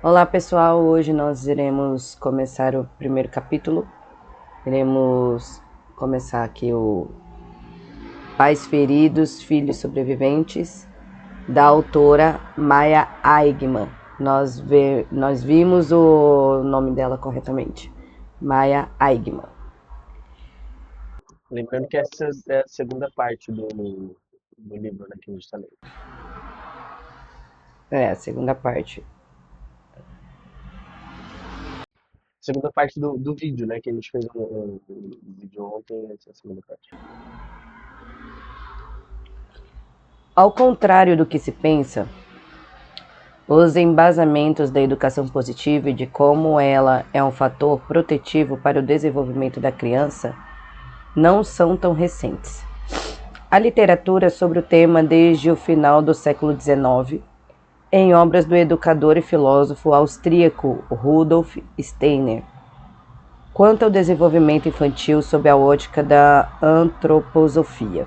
Olá pessoal, hoje nós iremos começar o primeiro capítulo. Iremos começar aqui o Pais Feridos, Filhos Sobreviventes, da autora Maya Aigman. Nós vimos o nome dela corretamente, Maya Aigman. Lembrando que essa é a segunda parte do livro, né, que a gente está lendo. É, a segunda parte. Segunda parte do vídeo, né, que a gente fez um vídeo ontem, essa é a segunda parte. Ao contrário do que se pensa, os embasamentos da educação positiva e de como ela é um fator protetivo para o desenvolvimento da criança não são tão recentes. A literatura sobre o tema desde o final do século XIX, em obras do educador e filósofo austríaco Rudolf Steiner, quanto ao desenvolvimento infantil sob a ótica da antroposofia,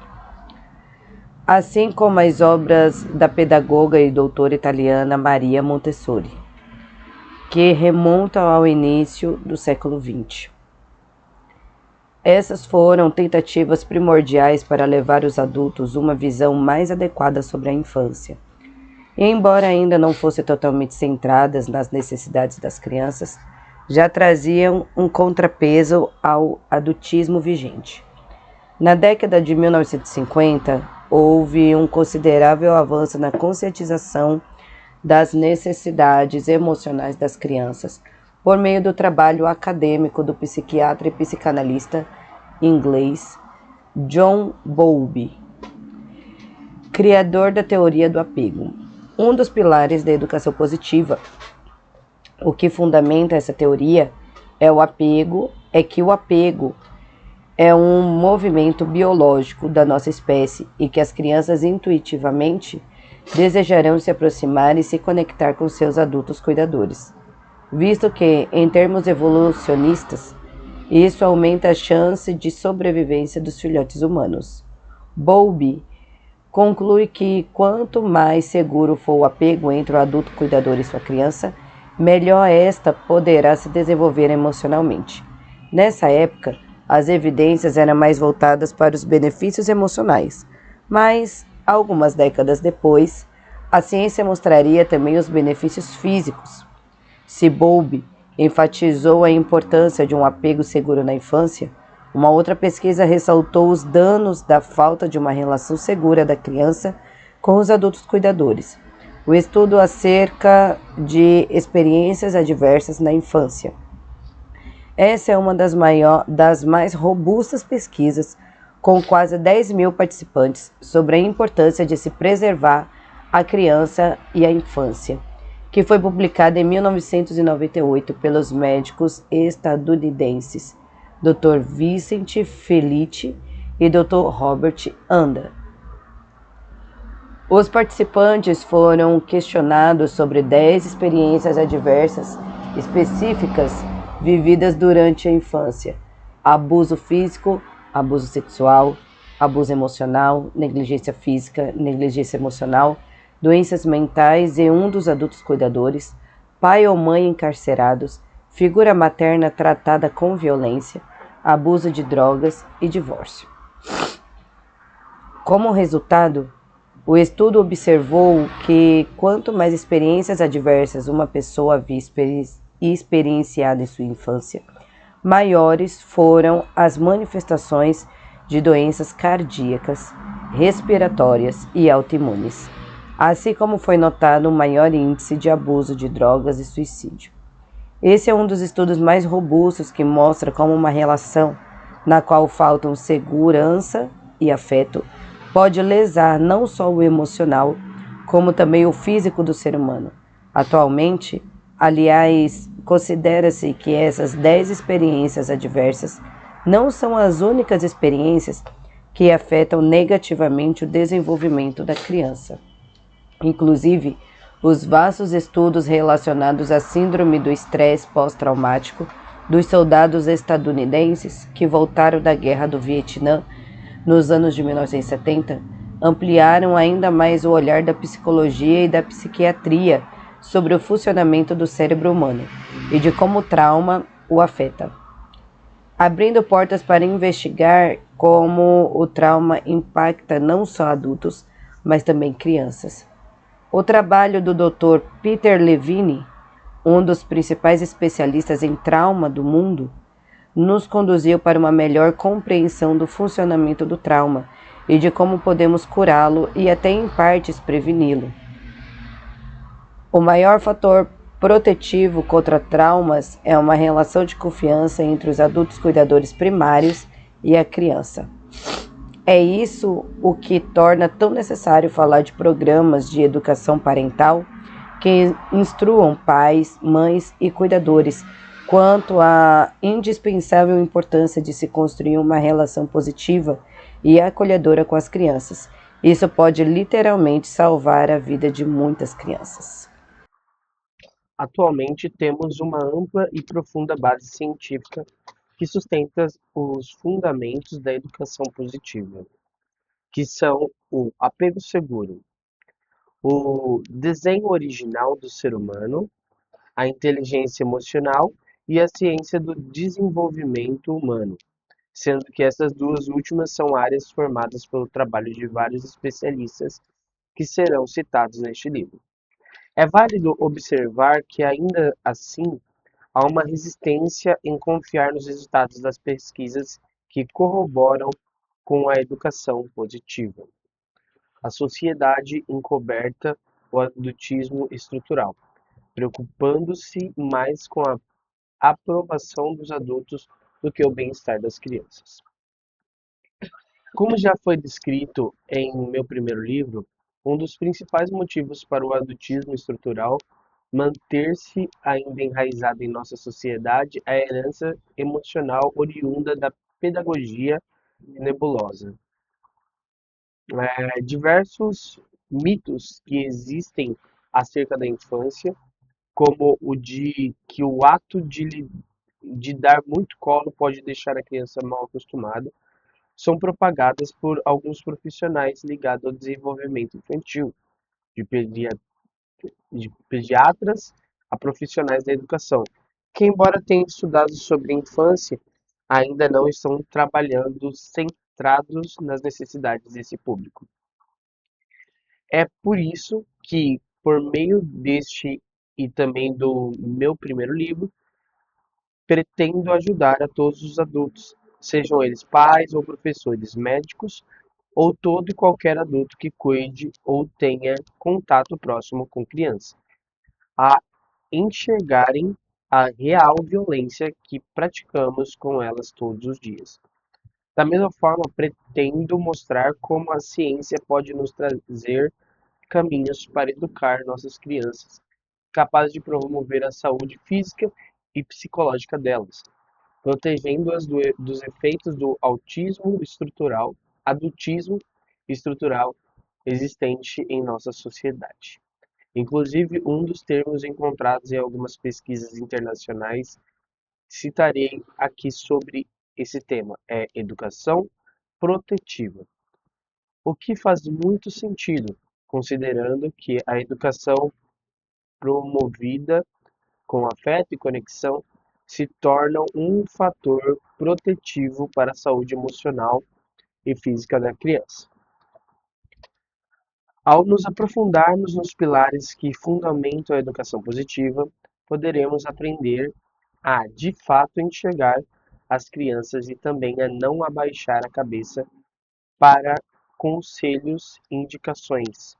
assim como as obras da pedagoga e doutora italiana Maria Montessori, que remontam ao início do século XX. Essas foram tentativas primordiais para levar os adultos uma visão mais adequada sobre a infância. E embora ainda não fossem totalmente centradas nas necessidades das crianças, já traziam um contrapeso ao adultismo vigente. Na década de 1950, houve um considerável avanço na conscientização das necessidades emocionais das crianças, por meio do trabalho acadêmico do psiquiatra e psicanalista inglês John Bowlby, criador da teoria do apego. Um dos pilares da educação positiva, o que fundamenta essa teoria, é que o apego é um movimento biológico da nossa espécie e que as crianças intuitivamente desejarão se aproximar e se conectar com seus adultos cuidadores, visto que, em termos evolucionistas, isso aumenta a chance de sobrevivência dos filhotes humanos. Bowlby conclui que quanto mais seguro for o apego entre o adulto cuidador e sua criança, melhor esta poderá se desenvolver emocionalmente. Nessa época, as evidências eram mais voltadas para os benefícios emocionais, mas, algumas décadas depois, a ciência mostraria também os benefícios físicos. Se Bowlby enfatizou a importância de um apego seguro na infância, uma outra pesquisa ressaltou os danos da falta de uma relação segura da criança com os adultos cuidadores. O estudo acerca de experiências adversas na infância. Essa é uma das mais robustas pesquisas, com quase 10.000 participantes, sobre a importância de se preservar a criança e a infância, que foi publicada em 1998 pelos médicos estadunidenses Dr. Vincent Felici e Dr. Robert Anda. Os participantes foram questionados sobre 10 experiências adversas específicas vividas durante a infância: abuso físico, abuso sexual, abuso emocional, negligência física, negligência emocional, doenças mentais e um dos adultos cuidadores, pai ou mãe encarcerados, figura materna tratada com violência, abuso de drogas e divórcio. Como resultado, o estudo observou que quanto mais experiências adversas uma pessoa havia experienciado em sua infância, maiores foram as manifestações de doenças cardíacas, respiratórias e autoimunes, assim como foi notado um maior índice de abuso de drogas e suicídio. Esse é um dos estudos mais robustos que mostra como uma relação na qual faltam segurança e afeto pode lesar não só o emocional, como também o físico do ser humano. Atualmente, aliás, considera-se que essas 10 experiências adversas não são as únicas experiências que afetam negativamente o desenvolvimento da criança. Inclusive, os vastos estudos relacionados à síndrome do estresse pós-traumático dos soldados estadunidenses que voltaram da Guerra do Vietnã nos anos de 1970 ampliaram ainda mais o olhar da psicologia e da psiquiatria sobre o funcionamento do cérebro humano e de como o trauma o afeta, abrindo portas para investigar como o trauma impacta não só adultos, mas também crianças. O trabalho do Dr. Peter Levine, um dos principais especialistas em trauma do mundo, nos conduziu para uma melhor compreensão do funcionamento do trauma e de como podemos curá-lo e até em partes preveni-lo. O maior fator protetivo contra traumas é uma relação de confiança entre os adultos cuidadores primários e a criança. É isso o que torna tão necessário falar de programas de educação parental que instruam pais, mães e cuidadores quanto à indispensável importância de se construir uma relação positiva e acolhedora com as crianças. Isso pode literalmente salvar a vida de muitas crianças. Atualmente temos uma ampla e profunda base científica que sustenta os fundamentos da educação positiva, que são o apego seguro, o desenho original do ser humano, a inteligência emocional e a ciência do desenvolvimento humano, sendo que essas duas últimas são áreas formadas pelo trabalho de vários especialistas que serão citados neste livro. É válido observar que, ainda assim, há uma resistência em confiar nos resultados das pesquisas que corroboram com a educação positiva. A sociedade encoberta o adultismo estrutural, preocupando-se mais com a aprovação dos adultos do que o bem-estar das crianças. Como já foi descrito em meu primeiro livro, um dos principais motivos para o adultismo estrutural manter-se ainda enraizado em nossa sociedade é a herança emocional oriunda da pedagogia nebulosa. Diversos mitos que existem acerca da infância, como o de que o ato de dar muito colo pode deixar a criança mal acostumada, são propagadas por alguns profissionais ligados ao desenvolvimento infantil, de, de pediatras a profissionais da educação, que, embora tenham estudado sobre a infância, ainda não estão trabalhando centrados nas necessidades desse público. É por isso que, por meio deste e também do meu primeiro livro, pretendo ajudar a todos os adultos, sejam eles pais ou professores, médicos ou todo e qualquer adulto que cuide ou tenha contato próximo com criança, a enxergarem a real violência que praticamos com elas todos os dias. Da mesma forma, pretendo mostrar como a ciência pode nos trazer caminhos para educar nossas crianças, capazes de promover a saúde física e psicológica delas, protegendo-as dos efeitos do adultismo estrutural existente em nossa sociedade. Inclusive, um dos termos encontrados em algumas pesquisas internacionais, citarei aqui sobre esse tema, é educação protetiva, o que faz muito sentido, considerando que a educação promovida com afeto e conexão se torna um fator protetivo para a saúde emocional e física da criança. Ao nos aprofundarmos nos pilares que fundamentam a educação positiva, poderemos aprender a, de fato, enxergar as crianças e também a não abaixar a cabeça para conselhos e indicações.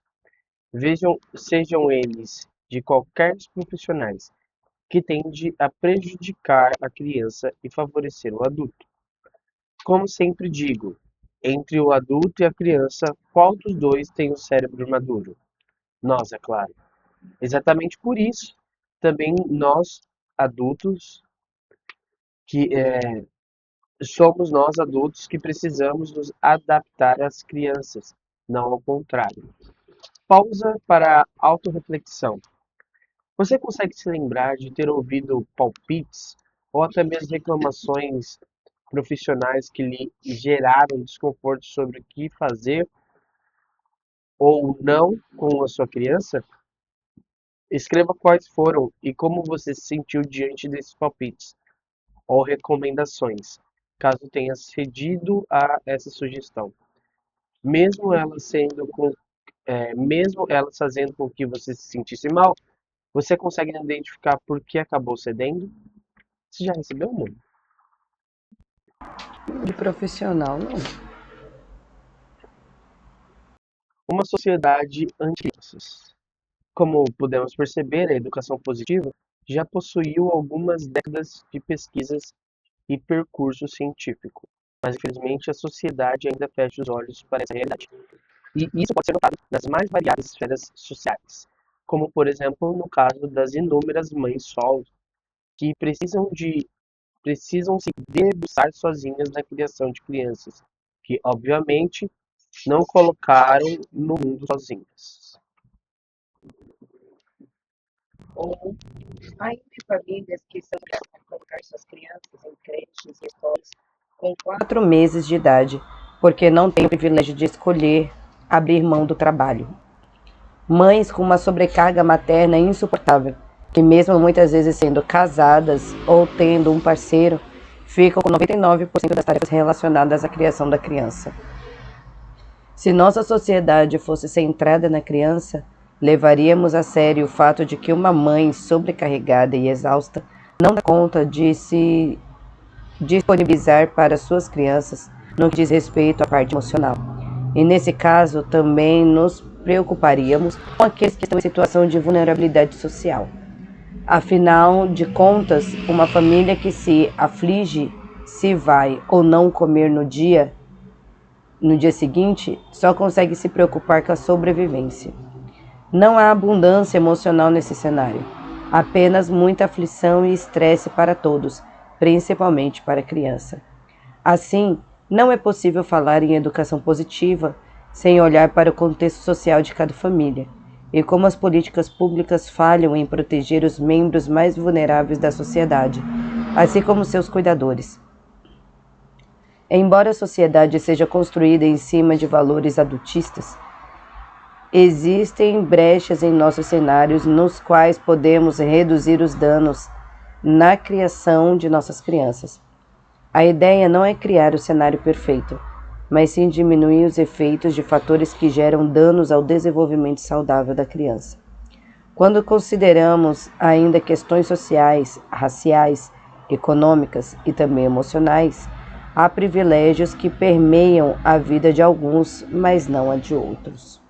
Sejam eles de qualquer profissionais, que tende a prejudicar a criança e favorecer o adulto. Como sempre digo, entre o adulto e a criança, qual dos dois tem o cérebro maduro? Nós, é claro. Exatamente por isso, também nós, adultos, que somos nós adultos que precisamos nos adaptar às crianças, não ao contrário. Pausa para autorreflexão. Você consegue se lembrar de ter ouvido palpites ou até mesmo reclamações profissionais que lhe geraram desconforto sobre o que fazer ou não com a sua criança? Escreva quais foram e como você se sentiu diante desses palpites ou recomendações, caso tenha cedido a essa sugestão. Mesmo elas sendo com, mesmo elas fazendo com que você se sentisse mal, você consegue identificar por que acabou cedendo? Você já recebeu, amor? De profissional, não. Uma sociedade anti-crianças. Como podemos perceber, a educação positiva já possuiu algumas décadas de pesquisas e percurso científico, mas infelizmente a sociedade ainda fecha os olhos para essa realidade. E isso pode ser notado nas mais variadas esferas sociais, como por exemplo no caso das inúmeras mães solos que precisam se debruçar sozinhas na criação de crianças, que obviamente não colocaram no mundo sozinhas. Ou ainda famílias que são capazes de colocar suas crianças em creches e escolas com 4 meses de idade, porque não têm o privilégio de escolher abrir mão do trabalho. Mães com uma sobrecarga materna insuportável, que mesmo muitas vezes sendo casadas ou tendo um parceiro, ficam com 99% das tarefas relacionadas à criação da criança. Se nossa sociedade fosse centrada na criança, levaríamos a sério o fato de que uma mãe sobrecarregada e exausta não dá conta de se disponibilizar para suas crianças no que diz respeito à parte emocional. E nesse caso, também nos preocuparíamos com aqueles que estão em situação de vulnerabilidade social. Afinal de contas, uma família que se aflige se vai ou não comer no dia seguinte, só consegue se preocupar com a sobrevivência. Não há abundância emocional nesse cenário, apenas muita aflição e estresse para todos, principalmente para a criança. Assim, não é possível falar em educação positiva sem olhar para o contexto social de cada família e como as políticas públicas falham em proteger os membros mais vulneráveis da sociedade, assim como seus cuidadores. Embora a sociedade seja construída em cima de valores adultistas, existem brechas em nossos cenários nos quais podemos reduzir os danos na criação de nossas crianças. A ideia não é criar o cenário perfeito, mas sim diminuir os efeitos de fatores que geram danos ao desenvolvimento saudável da criança. Quando consideramos ainda questões sociais, raciais, econômicas e também emocionais, há privilégios que permeiam a vida de alguns, mas não a de outros.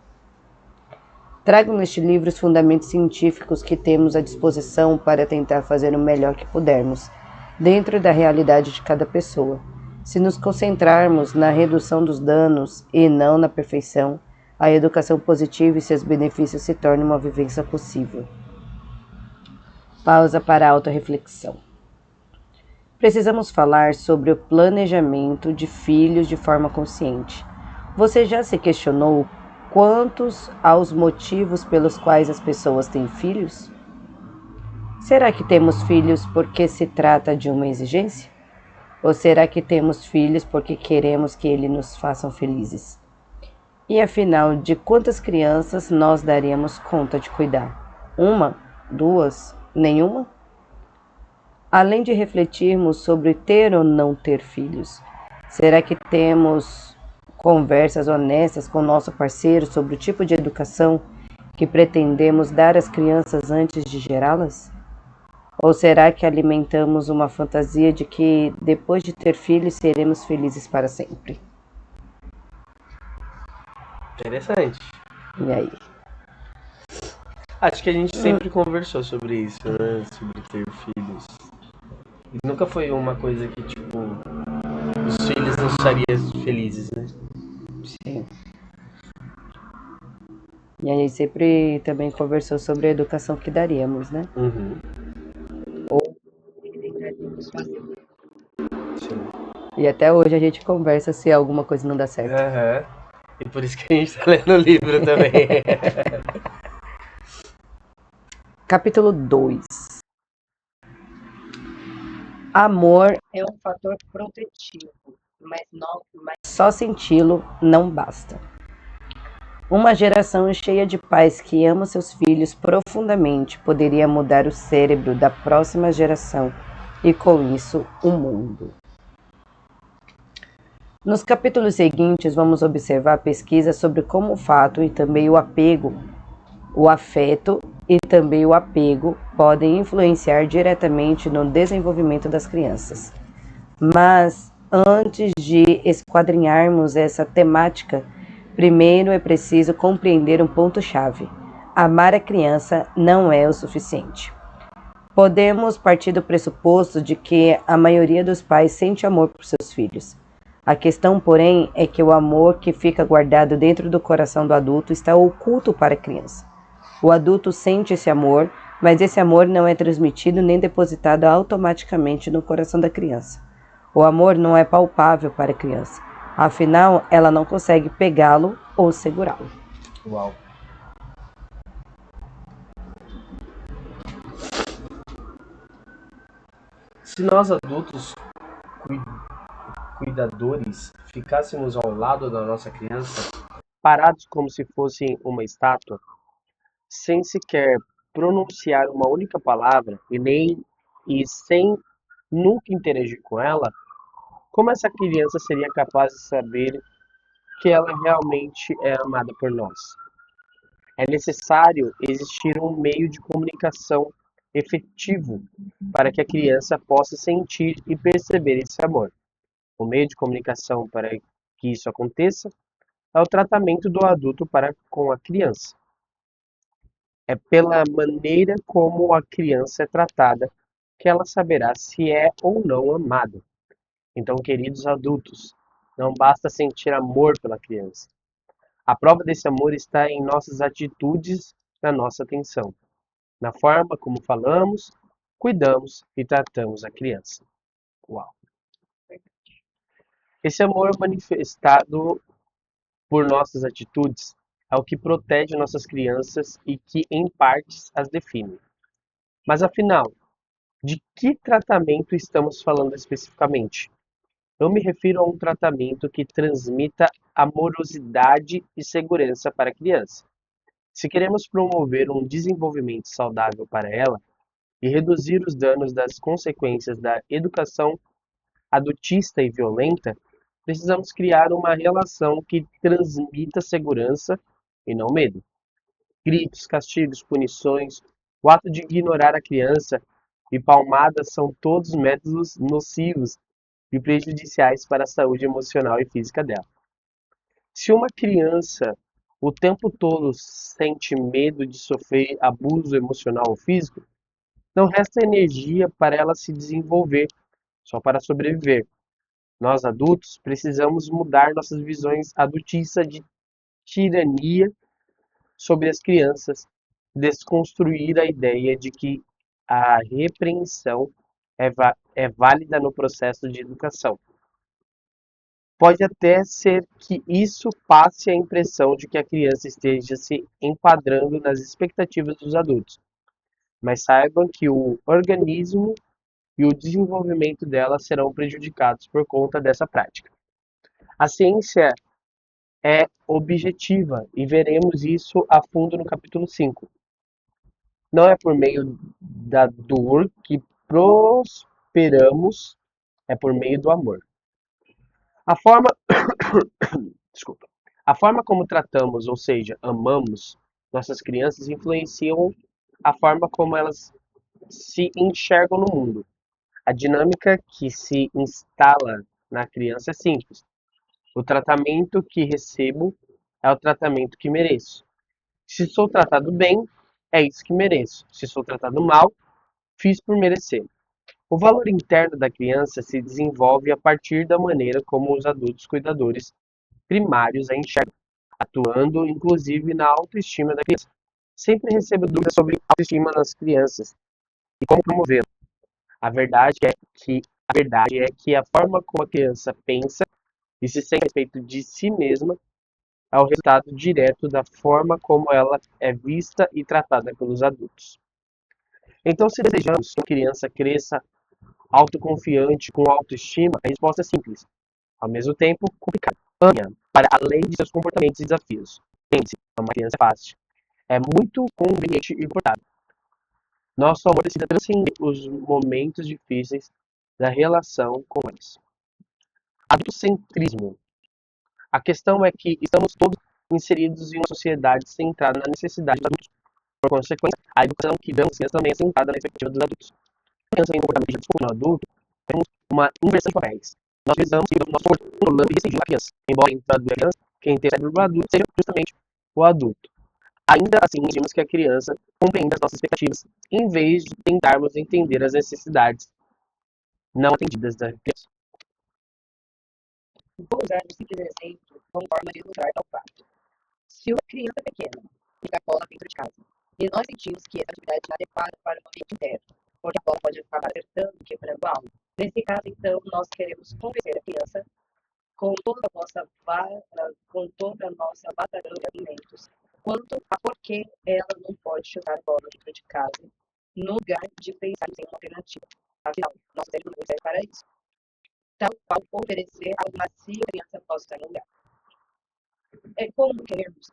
Trago neste livro os fundamentos científicos que temos à disposição para tentar fazer o melhor que pudermos, dentro da realidade de cada pessoa. Se nos concentrarmos na redução dos danos e não na perfeição, a educação positiva e seus benefícios se tornam uma vivência possível. Pausa para autorreflexão. Precisamos falar sobre o planejamento de filhos de forma consciente. Você já se questionou quantos aos motivos pelos quais as pessoas têm filhos? Será que temos filhos porque se trata de uma exigência? Ou será que temos filhos porque queremos que eles nos façam felizes? E afinal, de quantas crianças nós daríamos conta de cuidar? Uma? Duas? Nenhuma? Além de refletirmos sobre ter ou não ter filhos, será que temos conversas honestas com nosso parceiro sobre o tipo de educação que pretendemos dar às crianças antes de gerá-las? Ou será que alimentamos uma fantasia de que, depois de ter filhos, seremos felizes para sempre? Interessante. E aí? Acho que a gente sempre conversou sobre isso, né? Sobre ter filhos. E nunca foi uma coisa que, tipo, os filhos nos faria felizes, né? Sim. E a gente sempre também conversou sobre a educação que daríamos, né? Uhum. Ou Sim. E até hoje a gente conversa se alguma coisa não dá certo. Aham. E por isso que a gente tá lendo o livro também. Capítulo 2. Amor é um fator protetivo, mas só senti-lo não basta. Uma geração cheia de pais que amam seus filhos profundamente poderia mudar o cérebro da próxima geração e, com isso, o mundo. Nos capítulos seguintes, vamos observar pesquisas sobre como o fato e também o apego, o afeto e também o apego podem influenciar diretamente no desenvolvimento das crianças. Mas, antes de esquadrinharmos essa temática, primeiro é preciso compreender um ponto-chave. Amar a criança não é o suficiente. Podemos partir do pressuposto de que a maioria dos pais sente amor por seus filhos. A questão, porém, é que o amor que fica guardado dentro do coração do adulto está oculto para a criança. O adulto sente esse amor, mas esse amor não é transmitido nem depositado automaticamente no coração da criança. O amor não é palpável para a criança, afinal, ela não consegue pegá-lo ou segurá-lo. Uau. Se nós adultos cuidadores ficássemos ao lado da nossa criança, parados como se fossem uma estátua, sem sequer pronunciar uma única palavra e sem nunca interagir com ela, como essa criança seria capaz de saber que ela realmente é amada por nós? É necessário existir um meio de comunicação efetivo para que a criança possa sentir e perceber esse amor. O meio de comunicação para que isso aconteça é o tratamento do adulto para com a criança. É pela maneira como a criança é tratada que ela saberá se é ou não amada. Então, queridos adultos, não basta sentir amor pela criança. A prova desse amor está em nossas atitudes, na nossa atenção, na forma como falamos, cuidamos e tratamos a criança. Uau! Esse amor manifestado por nossas atitudes é o que protege nossas crianças e que, em partes, as define. Mas afinal, de que tratamento estamos falando especificamente? Eu me refiro a um tratamento que transmita amorosidade e segurança para a criança. Se queremos promover um desenvolvimento saudável para ela e reduzir os danos das consequências da educação adultista e violenta, precisamos criar uma relação que transmita segurança e não medo. Gritos, castigos, punições, o ato de ignorar a criança e palmadas são todos métodos nocivos e prejudiciais para a saúde emocional e física dela. Se uma criança o tempo todo sente medo de sofrer abuso emocional ou físico, não resta energia para ela se desenvolver, só para sobreviver. Nós adultos precisamos mudar nossas visões adultistas de tirania sobre as crianças, desconstruir a ideia de que a repreensão é válida no processo de educação. Pode até ser que isso passe a impressão de que a criança esteja se enquadrando nas expectativas dos adultos, mas saibam que o organismo e o desenvolvimento dela serão prejudicados por conta dessa prática. A ciência é objetiva e veremos isso a fundo no capítulo 5. Não é por meio da dor que prosperamos, é por meio do amor. A forma, desculpa, a forma como tratamos, ou seja, amamos nossas crianças influenciam a forma como elas se enxergam no mundo. A dinâmica que se instala na criança é simples. O tratamento que recebo é o tratamento que mereço. Se sou tratado bem, é isso que mereço. Se sou tratado mal, fiz por merecer. O valor interno da criança se desenvolve a partir da maneira como os adultos cuidadores primários a enxergam, atuando inclusive na autoestima da criança. Sempre recebo dúvidas sobre autoestima nas crianças e como promovê-la. A verdade é que a forma como a criança pensa e se sente a respeito de si mesma é o resultado direto da forma como ela é vista e tratada pelos adultos. Então, se desejamos que uma criança cresça autoconfiante com autoestima, a resposta é simples, ao mesmo tempo complicada. Ame-a para além de seus comportamentos e desafios. Lembre-se, uma criança é fácil. É muito conveniente e confortável. Nosso amor decide transcender os momentos difíceis da relação com eles. Adultocentrismo. A questão é que estamos todos inseridos em uma sociedade centrada na necessidade dos adultos. Por consequência, a educação que damos às crianças também é centrada na expectativa dos adultos. A criança em um comportamento de no adulto, temos uma inversão de papéis. Nós precisamos que o nosso controlando e restringindo a criança. Embora entre a criança, quem tem o cérebro adulto seja justamente o adulto. Ainda assim, exigimos que a criança compreenda as nossas expectativas, em vez de tentarmos entender as necessidades não atendidas da criança. Vou usar um simples exemplo como forma de ilustrar tal fato. Se uma criança pequena fica bola dentro de casa e nós sentimos que essa atividade é inadequada para o ambiente interno, porque a bola pode acabar acertando e quebrando algo, nesse caso, então, nós queremos convencer a criança com com toda a nossa batalhão de argumentos quanto a por que ela não pode chutar a bola dentro de casa, no lugar de pensar em uma alternativa. Afinal, nosso cérebro não serve para isso. Tal qual oferecer algo macio a criança possa estar no lugar. É como queremos.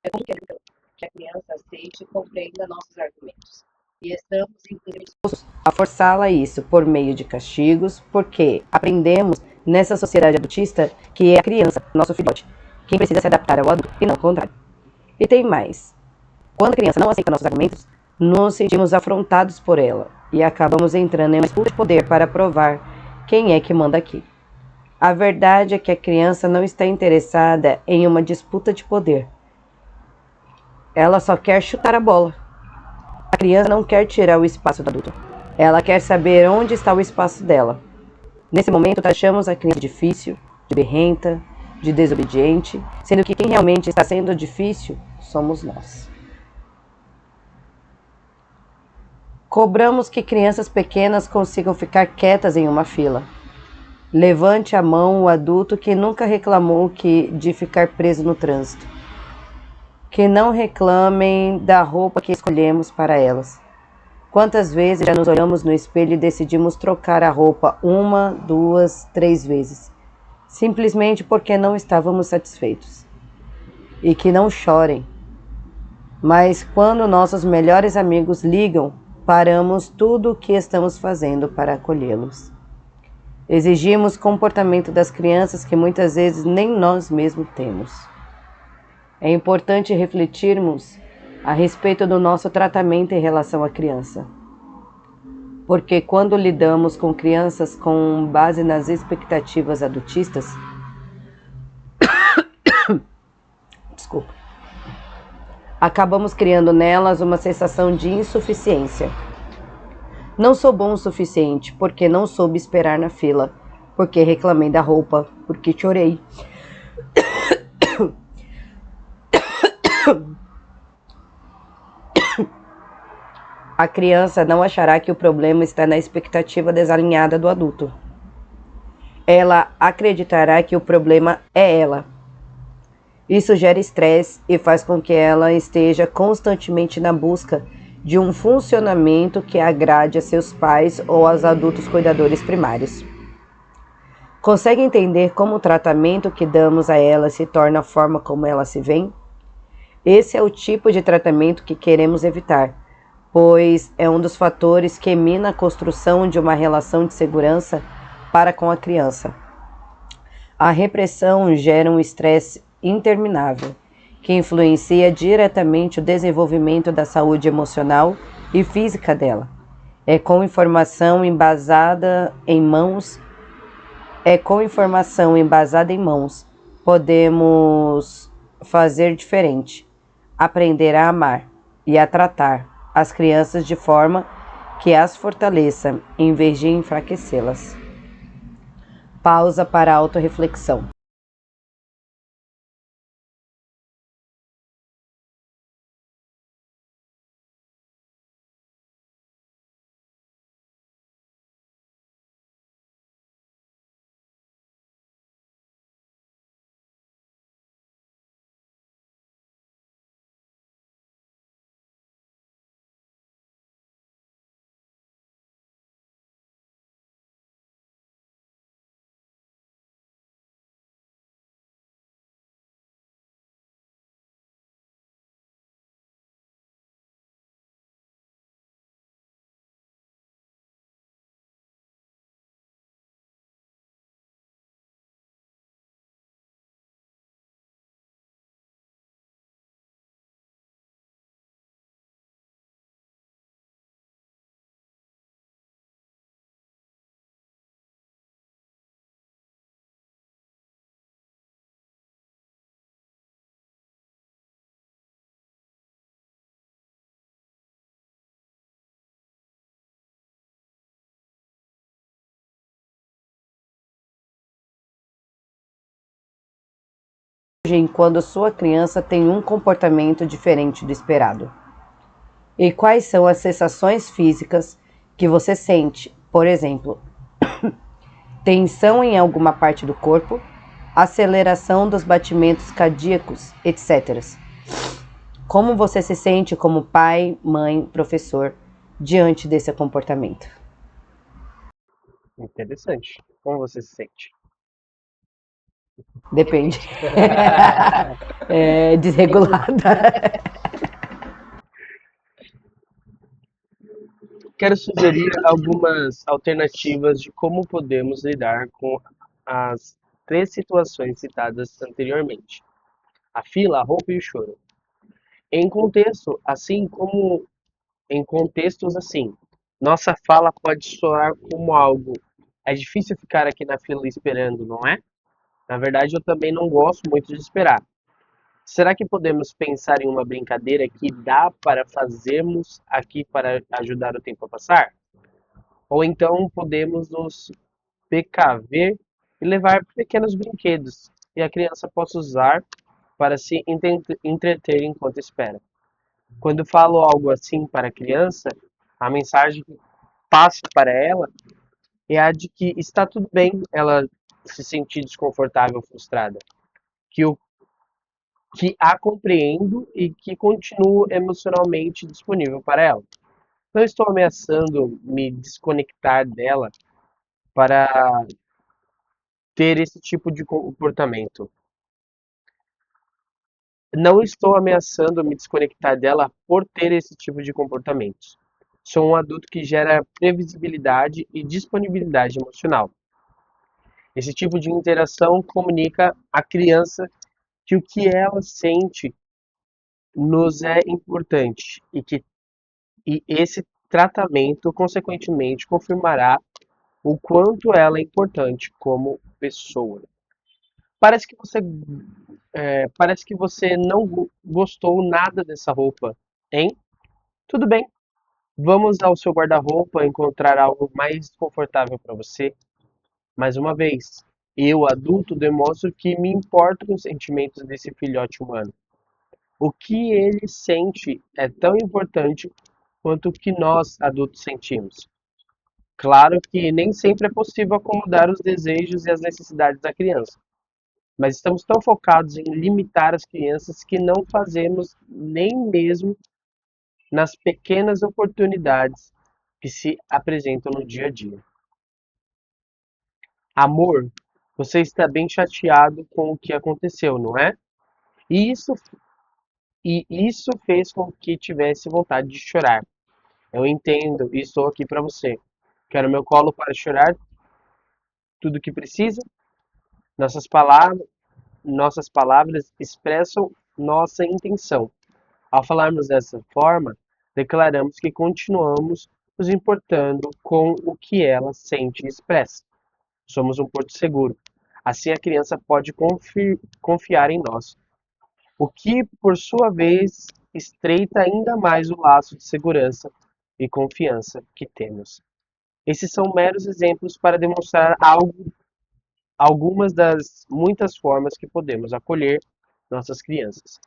É como queremos que a criança aceite e compreenda nossos argumentos. E estamos, inclusive, dispostos a forçá-la a isso por meio de castigos, porque aprendemos nessa sociedade adultista que é a criança, nosso filhote, quem precisa se adaptar ao adulto e não o contrário. E tem mais. Quando a criança não aceita nossos argumentos, nos sentimos afrontados por ela e acabamos entrando em uma disputa de poder para provar quem é que manda aqui. A verdade é que a criança não está interessada em uma disputa de poder. Ela só quer chutar a bola. A criança não quer tirar o espaço do adulto. Ela quer saber onde está o espaço dela. Nesse momento, taxamos a criança de difícil, de birrenta, de desobediente, sendo que quem realmente está sendo difícil somos nós. Cobramos que crianças pequenas consigam ficar quietas em uma fila. Levante a mão o adulto que nunca reclamou de ficar preso no trânsito. Que não reclamem da roupa que escolhemos para elas. Quantas vezes já nos olhamos no espelho e decidimos trocar a roupa 1, 2, 3 vezes, simplesmente porque não estávamos satisfeitos. E que não chorem. Mas quando nossos melhores amigos ligam, paramos tudo o que estamos fazendo para acolhê-los. Exigimos comportamento das crianças que muitas vezes nem nós mesmos temos. É importante refletirmos a respeito do nosso tratamento em relação à criança. Porque quando lidamos com crianças com base nas expectativas adultistas, acabamos criando nelas uma sensação de insuficiência. Não sou bom o suficiente porque não soube esperar na fila, porque reclamei da roupa, porque chorei. A criança não achará que o problema está na expectativa desalinhada do adulto. Ela acreditará que o problema é ela. Isso gera estresse e faz com que ela esteja constantemente na busca de um funcionamento que agrade a seus pais ou aos adultos cuidadores primários. Consegue entender como o tratamento que damos a ela se torna a forma como ela se vê? Esse é o tipo de tratamento que queremos evitar, pois é um dos fatores que mina a construção de uma relação de segurança para com a criança. A repressão gera um estresse interminável, que influencia diretamente o desenvolvimento da saúde emocional e física dela. É com informação embasada em mãos, podemos fazer diferente, aprender a amar e a tratar as crianças de forma que as fortaleça, em vez de enfraquecê-las. Pausa para autorreflexão. surgem quando sua criança tem um comportamento diferente do esperado? E quais são as sensações físicas que você sente? Por exemplo, tensão em alguma parte do corpo, aceleração dos batimentos cardíacos, etc. Como você se sente como pai, mãe, professor diante desse comportamento? Interessante. Como você se sente? Depende. É desregulada. Quero sugerir algumas alternativas de como podemos lidar com as três situações citadas anteriormente: a fila, a roupa e o choro. Em contexto, assim como em contextos assim, nossa fala pode soar como algo: é difícil ficar aqui na fila esperando, não é? Na verdade, eu também não gosto muito de esperar. Será que podemos pensar em uma brincadeira que dá para fazermos aqui para ajudar o tempo a passar? Ou então podemos nos precaver e levar pequenos brinquedos e a criança possa usar para se entreter enquanto espera. Quando falo algo assim para a criança, a mensagem que passo para ela é a de que está tudo bem ela se sentir desconfortável ou frustrada, que o que a compreendo e que continuo emocionalmente disponível para ela. Não estou ameaçando me desconectar dela para ter esse tipo de comportamento. Não estou ameaçando me desconectar dela por ter esse tipo de comportamento. Sou um adulto que gera previsibilidade e disponibilidade emocional. Esse tipo de interação comunica à criança que o que ela sente nos é importante e esse tratamento, consequentemente, confirmará o quanto ela é importante como pessoa. Parece que você, parece que você não gostou nada dessa roupa, hein? Tudo bem, vamos ao seu guarda-roupa encontrar algo mais confortável para você. Mais uma vez, eu, adulto, demonstro que me importo com os sentimentos desse filhote humano. O que ele sente é tão importante quanto o que nós, adultos, sentimos. Claro que nem sempre é possível acomodar os desejos e as necessidades da criança, mas estamos tão focados em limitar as crianças que não fazemos nem mesmo nas pequenas oportunidades que se apresentam no dia a dia. Amor, você está bem chateado com o que aconteceu, não é? E isso fez com que tivesse vontade de chorar. Eu entendo e estou aqui para você. Quero meu colo para chorar tudo o que precisa. Nossas palavras, nossas palavras expressam nossa intenção. Ao falarmos dessa forma, declaramos que continuamos nos importando com o que ela sente e expressa. Somos um porto seguro. Assim a criança pode confiar em nós, o que, por sua vez, estreita ainda mais o laço de segurança e confiança que temos. Esses são meros exemplos para demonstrar algumas das muitas formas que podemos acolher nossas crianças,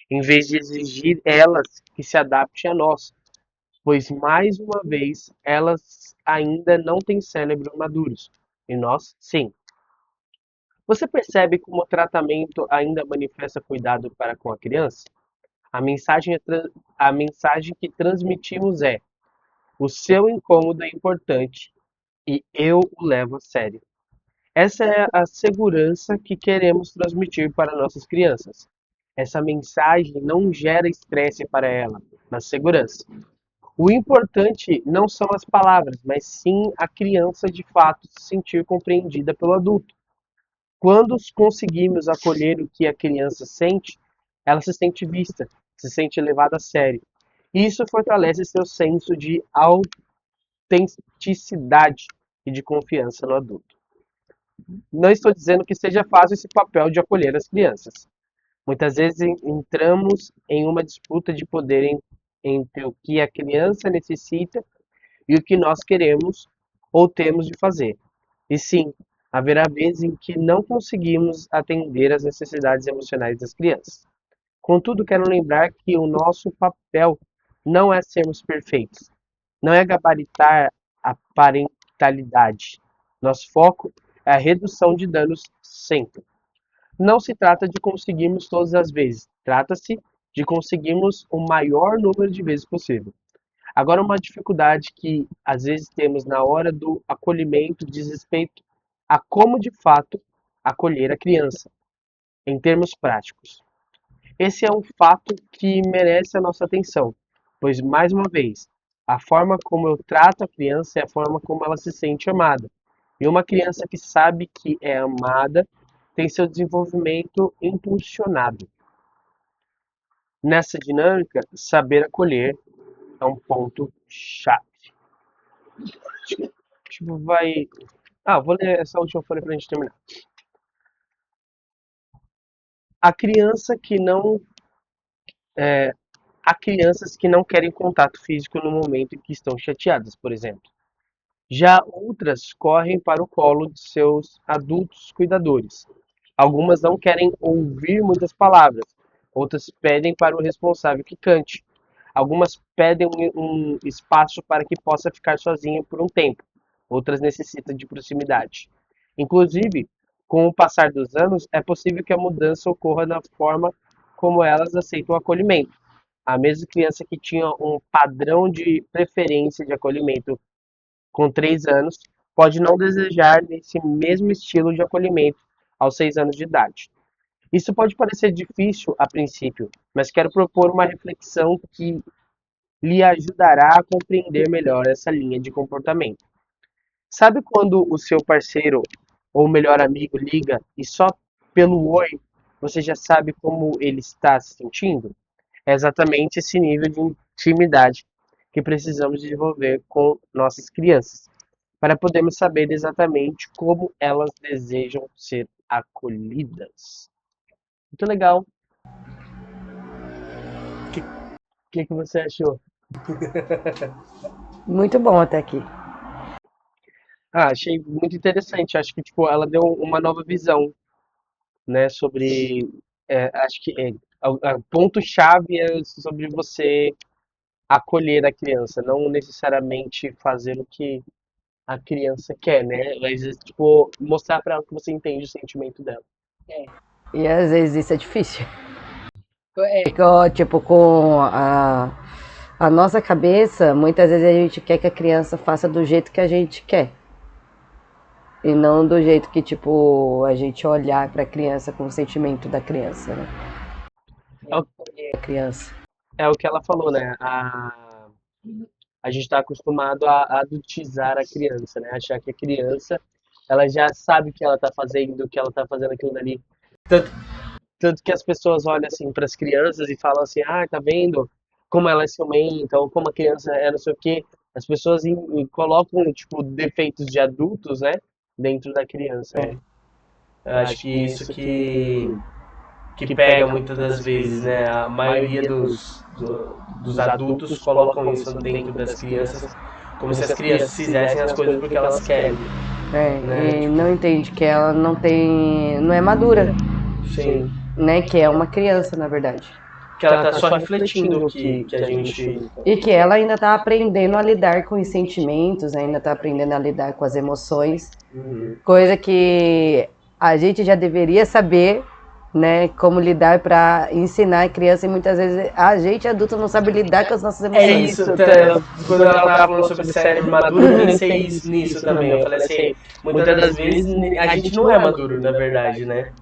em vez de exigir elas que se adaptem a nós, pois mais uma vez elas ainda não têm cérebros maduros, e nós sim. Você percebe como o tratamento ainda manifesta cuidado para com a criança? A mensagem que transmitimos é: o seu incômodo é importante e eu o levo a sério. Essa é a segurança que queremos transmitir para nossas crianças. Essa mensagem não gera estresse para ela, mas segurança. O importante não são as palavras, mas sim a criança de fato se sentir compreendida pelo adulto. Quando conseguimos acolher o que a criança sente, ela se sente vista, se sente levada a sério. E isso fortalece seu senso de autenticidade e de confiança no adulto. Não estou dizendo que seja fácil esse papel de acolher as crianças. Muitas vezes entramos em uma disputa de poder entre o que a criança necessita e o que nós queremos ou temos de fazer. E sim, Haverá vezes em que não conseguimos atender às necessidades emocionais das crianças. Contudo, quero lembrar que o nosso papel não é sermos perfeitos, não é gabaritar a parentalidade. Nosso foco é a redução de danos sempre. Não se trata de conseguirmos todas as vezes, trata-se de conseguirmos o maior número de vezes possível. Agora, uma dificuldade que às vezes temos na hora do acolhimento diz respeito a como de fato acolher a criança, em termos práticos. Esse é um fato que merece a nossa atenção, pois, mais uma vez, a forma como eu trato a criança é a forma como ela se sente amada. E uma criança que sabe que é amada tem seu desenvolvimento impulsionado. Nessa dinâmica, saber acolher é um ponto chave. Tipo, vai. Ah, vou ler essa última folha pra gente terminar. A criança que não. É, há crianças que não querem contato físico no momento em que estão chateadas, por exemplo. Já outras correm para o colo de seus adultos cuidadores. Algumas não querem ouvir muitas palavras, outras pedem para o responsável que cante. Algumas pedem um espaço para que possa ficar sozinha por um tempo, outras necessitam de proximidade. Inclusive, com o passar dos anos, é possível que a mudança ocorra na forma como elas aceitam o acolhimento. A mesma criança que tinha um padrão de preferência de acolhimento com 3 anos pode não desejar esse mesmo estilo de acolhimento aos 6 anos de idade. Isso pode parecer difícil a princípio, mas quero propor uma reflexão que lhe ajudará a compreender melhor essa linha de comportamento. Sabe quando o seu parceiro ou melhor amigo liga e só pelo oi você já sabe como ele está se sentindo? É exatamente esse nível de intimidade que precisamos desenvolver com nossas crianças, para podermos saber exatamente como elas desejam ser acolhidas. Muito legal. O que você achou? Muito bom até aqui. Ah, achei muito interessante. Acho que tipo, ela deu uma nova visão, né, sobre. Acho que o ponto-chave é sobre você acolher a criança, não necessariamente fazer o que a criança quer, né? Mas tipo, mostrar para ela que você entende o sentimento dela. E às vezes isso é difícil. Tipo, com a nossa cabeça, muitas vezes a gente quer que a criança faça do jeito que a gente quer. E não do jeito que, tipo, a gente olhar pra criança com o sentimento da criança, né? É o, A criança. é o que ela falou, né? A gente está acostumado a adultizar a criança, né? Achar que a criança ela já sabe o que ela está fazendo, que ela está fazendo aquilo dali. Tanto, tanto que as pessoas olham assim para as crianças e falam assim, ah, tá vendo como ela é ciumenta, ou como a criança é não sei o quê. As pessoas colocam, tipo, defeitos de adultos, né? Dentro da criança, né? Eu acho que isso que pega muitas das vezes, né? A maioria dos adultos colocam isso dentro das crianças, como se as crianças fizessem as coisas porque elas querem. E não entende que ela não tem. Não é madura, Sim. né? Que é uma criança, na verdade. Que ela tá só refletindo o que a gente. E que ela ainda tá aprendendo a lidar com os sentimentos, ainda tá aprendendo a lidar com as emoções. Coisa que a gente já deveria saber, né? Como lidar para ensinar a criança, e muitas vezes a gente adulto não sabe lidar com as nossas emoções. É isso, quando ela tava falando sobre cérebro maduro, eu pensei nisso também. Eu falei assim, muitas das vezes a gente não é maduro, na verdade, né?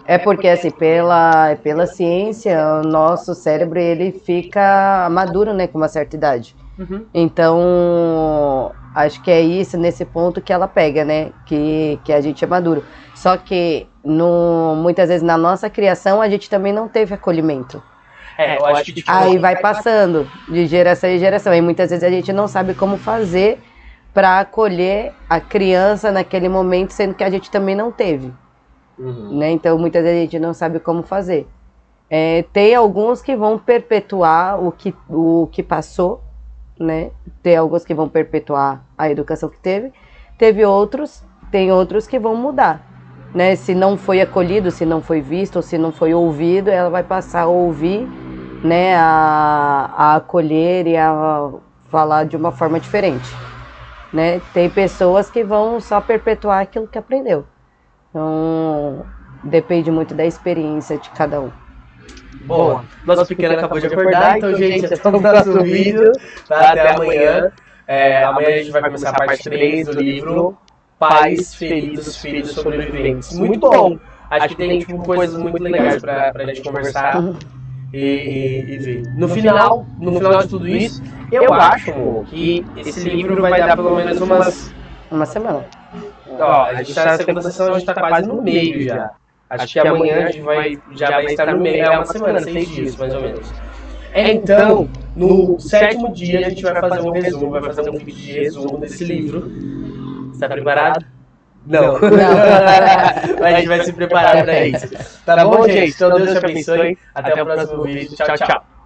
É porque assim, pela ciência, o nosso cérebro ele fica maduro, né, com uma certa idade. Então, acho que é isso, nesse ponto que ela pega, né, que a gente é maduro. Só que muitas vezes na nossa criação a gente também não teve acolhimento. Eu acho que tipo, Aí vai passando de geração em geração. E muitas vezes a gente não sabe como fazer para acolher a criança naquele momento, sendo que a gente também não teve. Né? Então muitas vezes a gente não sabe como fazer. Tem alguns que vão perpetuar o que passou, né? Tem alguns que vão perpetuar a educação que teve. Teve outros tem outros que vão mudar, né? Se não foi acolhido, se não foi visto, ou se não foi ouvido, ela vai passar a ouvir, né? A acolher e a falar de uma forma diferente, né? Tem pessoas que vão só perpetuar aquilo que aprendeu. Então, depende muito da experiência de cada um. Boa. Nossa pequena acabou de acordar, então, gente, até o próximo vídeo, tá? Até amanhã. Amanhã a gente vai começar a parte 3 do livro Pais Feridos, Filhos Sobreviventes. Muito bom! Acho que tem tipo, coisas muito legais pra gente conversar e ver. No final de tudo isso, eu acho, amor, que esse livro vai dar pelo menos uma semana. Ó, a gente tá na segunda sessão, a gente tá quase no meio já. Acho que amanhã a gente já vai estar no meio. É uma semana, 6 dias, mais ou menos. Então, no 7º dia a gente vai fazer um resumo, vai fazer um vídeo de resumo desse livro. Você tá preparado? Não. A gente vai se preparar pra isso. Tá bom, gente? Então Deus te abençoe. Até o próximo vídeo. Tchau, tchau.